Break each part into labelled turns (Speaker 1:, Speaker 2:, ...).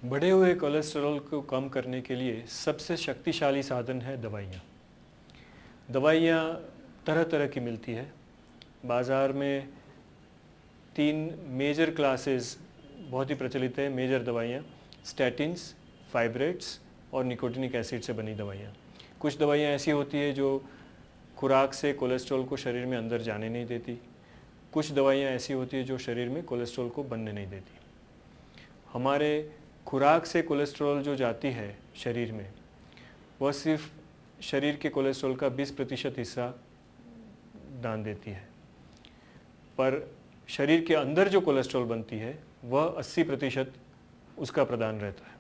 Speaker 1: बढ़े हुए कोलेस्ट्रॉल को कम करने के लिए सबसे शक्तिशाली साधन है दवाइयाँ। दवाइयाँ तरह तरह की मिलती है। बाज़ार में 3 मेजर क्लासेस बहुत ही प्रचलित है। मेजर दवाइयाँ स्टैटिन्स, फाइब्रेट्स और निकोटिनिक एसिड से बनी दवाइयाँ। कुछ दवाइयाँ ऐसी होती है जो खुराक से कोलेस्ट्रॉल को शरीर में अंदर जाने नहीं देती। कुछ दवाइयाँ ऐसी होती है जो शरीर में कोलेस्ट्रॉल को बनने नहीं देती। हमारे खुराक से कोलेस्ट्रॉल जो जाती है शरीर में, वह सिर्फ शरीर के कोलेस्ट्रॉल का 20% हिस्सा दान देती है, पर शरीर के अंदर जो कोलेस्ट्रॉल बनती है वह 80% उसका प्रदान रहता है।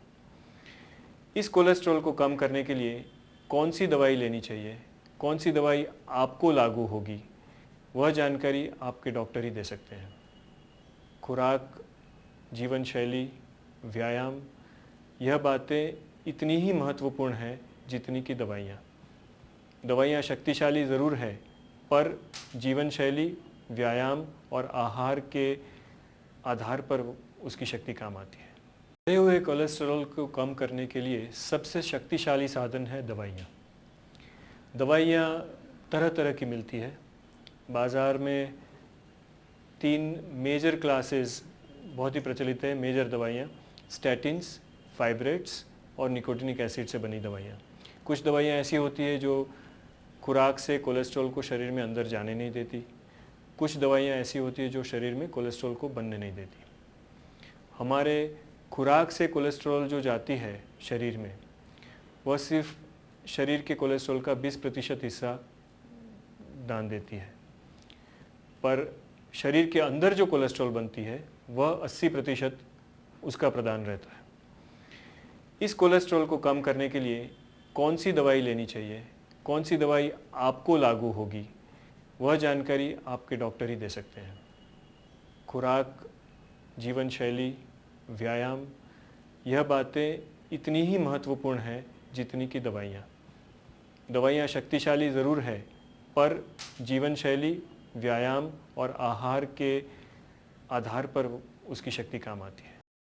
Speaker 1: इस कोलेस्ट्रॉल को कम करने के लिए कौन सी दवाई लेनी चाहिए, कौन सी दवाई आपको लागू होगी, वह जानकारी आपके डॉक्टर ही दे सकते हैं। खुराक, जीवन शैली, व्यायाम, यह बातें इतनी ही महत्वपूर्ण हैं जितनी कि दवाइयाँ। दवाइयाँ शक्तिशाली ज़रूर है, पर जीवन शैली, व्यायाम और आहार के आधार पर उसकी शक्ति काम आती है। बढ़े हुए कोलेस्ट्रॉल को कम करने के लिए सबसे शक्तिशाली साधन है दवाइयाँ। दवाइयाँ तरह तरह की मिलती है। बाज़ार में 3 मेजर क्लासेस बहुत ही प्रचलित है। मेजर दवाइयाँ स्टैटिन्स, फाइब्रेट्स और निकोटिनिक एसिड से बनी दवाइयाँ। कुछ दवाइयाँ ऐसी होती है जो खुराक से कोलेस्ट्रॉल को शरीर में अंदर जाने नहीं देती। कुछ दवाइयाँ ऐसी होती है जो शरीर में कोलेस्ट्रॉल को बनने नहीं देती। हमारे खुराक से कोलेस्ट्रॉल जो जाती है शरीर में, वह सिर्फ शरीर के कोलेस्ट्रॉल का 20% हिस्सा दान देती है, पर शरीर के अंदर जो कोलेस्ट्रॉल बनती है वह 80% उसका प्रदान रहता है। इस कोलेस्ट्रॉल को कम करने के लिए कौन सी दवाई लेनी चाहिए, कौन सी दवाई आपको लागू होगी, वह जानकारी आपके डॉक्टर ही दे सकते हैं। खुराक, जीवन शैली, व्यायाम, यह बातें इतनी ही महत्वपूर्ण हैं जितनी कि दवाइयाँ। दवाइयाँ शक्तिशाली ज़रूर है, पर जीवन शैली, व्यायाम और आहार के आधार पर उसकी शक्ति काम आती है।